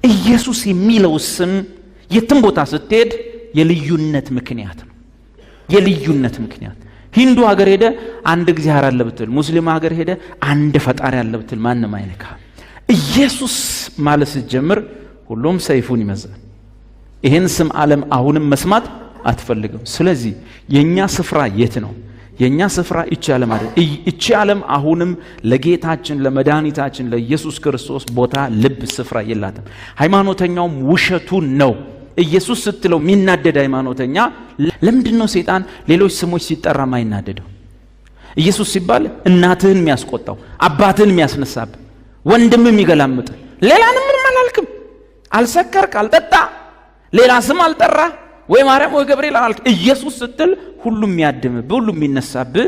ኢየሱስ የሚለው ስም የትም ቦታ ስትሄድ የልዩነት ምክንያት ነው። የልዩነት ምክንያት ሂንዱ ሀገር ሄደ አንድ እግዚአብሔር አለ ብትል፣ ሙስሊም ሀገር ሄደ አንድ ፈጣሪ አለ ብትል ማንም አይነካ። ኢየሱስ ማለት ስትጀምር ሁሉም ሰይፉን ይመዛል። ይሄን ስም ዓለም አሁንም መስማት አትፈልግም። ስለዚህ የኛ ስፍራ የት ነው? የኛ ስፍራ እቺ ዓለም አይደል? እቺ ዓለም አሁንም ለጌታችን ለመድኃኒታችን ለኢየሱስ ክርስቶስ ቦታ ልብ ስፍራ የላትም። ሃይማኖተኛውም ውሸቱን ነው። ኢየሱስ ስትለው የሚናደድ ሃይማኖተኛ ለምንድነው ሰይጣን ሌሎች ስሞች ሲጠራ ማይናደደው? ኢየሱስ ሲባል እናትህን የሚያስቆጣው፣ አባትህን የሚያስነሳብ፣ ወንድም የሚገላምጥ፣ ሌላንም ምንም አላልክም። አልሰከርክ፣ አልጠጣ፣ ሌላ ስም አልጠራ፣ ወይ ማርያም ወይ ገብርኤል አላልክ። ኢየሱስ ስትል ሁሉም የሚያድምብህ፣ ሁሉም የሚነሳብህ፣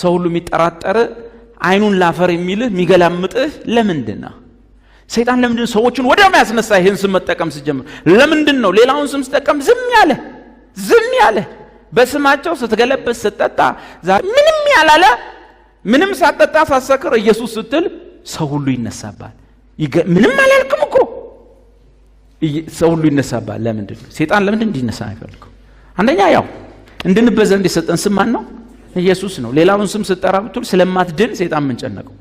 ሰው ሁሉ የሚጠራጠር፣ አይኑን ላፈር የሚልህ የሚገላምጥህ ለምንድነው? ሰይጣን ለምንድነው ሰዎችን ወዲያው የሚያስነሳ? ይሄን ስም መጠቀም ሲጀምር ለምንድነው ሌላውን ስም ሲጠቀም ዝም ያለ በስማቸው ስትገለበስ ስትጠጣ ምንም ያላለ ምንም ሳትጠጣ ሳትሰክር ኢየሱስ ስትል ሰው ሁሉ ይነሳባል። ምንም አላልክም እኮ ሰው ሁሉ ይነሳባል። ለምንድነው ሰይጣን ለምንድን እንዲነሳ አይፈልግም? አንደኛ ያው እንድንበዛ እንዲሰጠን ስም ማን ነው? ኢየሱስ ነው። ሌላውን ስም ስትጠራ ብትል ስለማትድን ሰይጣን ምን ጨነቀው?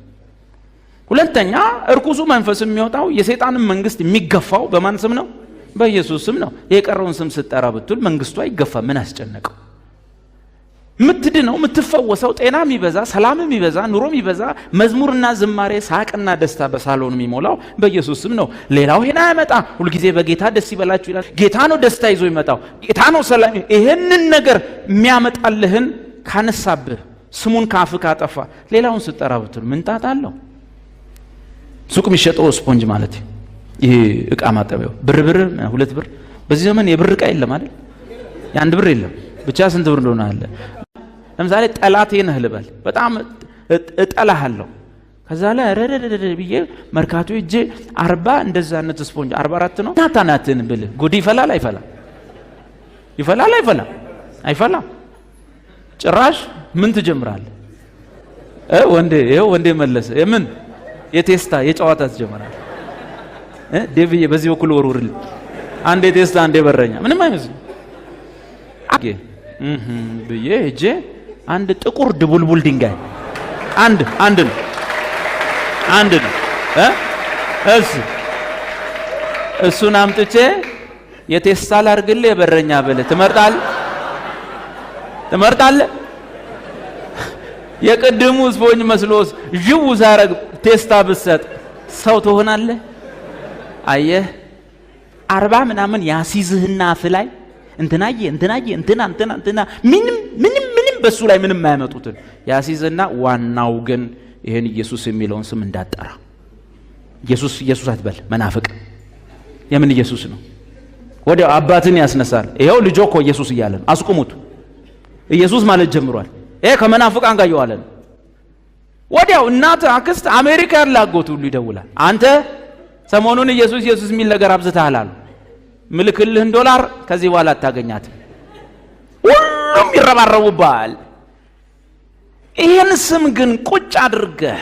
ሁለተኛ እርኩሱ መንፈስ የሚወጣው የሰይጣንን መንግስት የሚገፋው በማን ስም ነው? በኢየሱስ ስም ነው። የቀረውን ስም ስትጠራ ብትል መንግስቱ አይገፋ፣ ምን አስጨነቀው? ምትድነው ምትፈወሰው ጤና የሚበዛ ሰላም የሚበዛ ኑሮ የሚበዛ መዝሙርና ዝማሬ ሳቅና ደስታ በሳሎን የሚሞላው በኢየሱስ ስም ነው። ሌላው ሄና ያመጣ ሁሉ ጊዜ በጌታ ደስ ይበላችሁ ይላል። ጌታ ነው ደስታ ይዞ ይመጣው፣ ጌታ ነው ሰላም። ይሄንን ነገር የሚያመጣልህን ካነሳብህ፣ ስሙን ካፍ ካጠፋ፣ ሌላውን ስትጠራ ብትል ምን ጣጣ አለው? ሱቅ የሚሸጠው ስፖንጅ ማለት ይሄ እቃ ማጠቢያው ብር 2 ብር። በዚህ ዘመን የብር እቃ የለም አይደል? የአንድ ብር የለም። ብቻ ስንት ብር እንደሆነ አለ። ለምሳሌ ጠላቴ ነህ ልበል፣ በጣም እጠላሃለሁ። ከዛ ላይ ረረረረ ብዬ መርካቶ እጄ 40 እንደዛነት ስፖንጅ 44 ነው ናታናትን ብል ጉድ ይፈላል አይፈላም? ይፈላል አይፈላም? አይፈላም። ጭራሽ ምን ትጀምራለህ? ወንዴ መለሰ የምን የቴስታ የጨዋታ ትጀምራለህ። ዴቪዬ በዚህ በኩል ወርውርልኝ፣ አንዴ ቴስታ አንዴ በረኛ፣ ምንም አይመስልም ብዬ እጄ አንድ ጥቁር ድቡልቡል ድንጋይ አንድ ነው እሱን አምጥቼ የቴስታ ላርግልህ የበረኛ ብለህ ትመርጣለህ? የቅድሙ ስፖንጅ መስሎስ ጅው ሳረግ ቴስታ ብሰጥ ሰው ትሆናለህ? አየህ 40 ምናምን ያሲዝህና አፍ ላይ እንትናዬ እንትና ምንም በሱ ላይ ምንም የማያመጡትን ያሲዝና፣ ዋናው ግን ይሄን ኢየሱስ የሚለውን ስም እንዳጠራ። ኢየሱስ አትበል መናፍቅ። የምን ኢየሱስ ነው? ወዲያው አባትን ያስነሳል። ይሄው ልጆ እኮ ኢየሱስ እያለ ነው። አስቁሙት። ኢየሱስ ማለት ጀምሯል። ይሄ ከመናፍቃን ጋር እየዋለ ነው። ወዲያው እናት አክስት አሜሪካ ያላጎት ሁሉ ይደውላል። አንተ ሰሞኑን ኢየሱስ የሚል ነገር አብዝተሃል አሉ። ምልክልህን $1 ከዚህ በኋላ አታገኛትም። ሁሉም ይረባረቡባል። ይሄን ስም ግን ቁጭ አድርገህ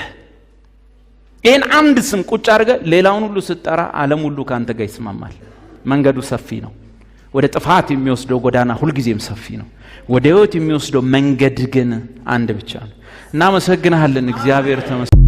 ይሄን አንድ ስም ቁጭ አድርገህ ሌላውን ሁሉ ስትጠራ ዓለም ሁሉ ካንተ ጋር ይስማማል። መንገዱ ሰፊ ነው። ወደ ጥፋት የሚወስደው ጎዳና ሁልጊዜም ሰፊ ነው። ወደ ሕይወት የሚወስደው መንገድ ግን አንድ ብቻ ነው። እናመሰግናለን እግዚአብሔር ተመስገን።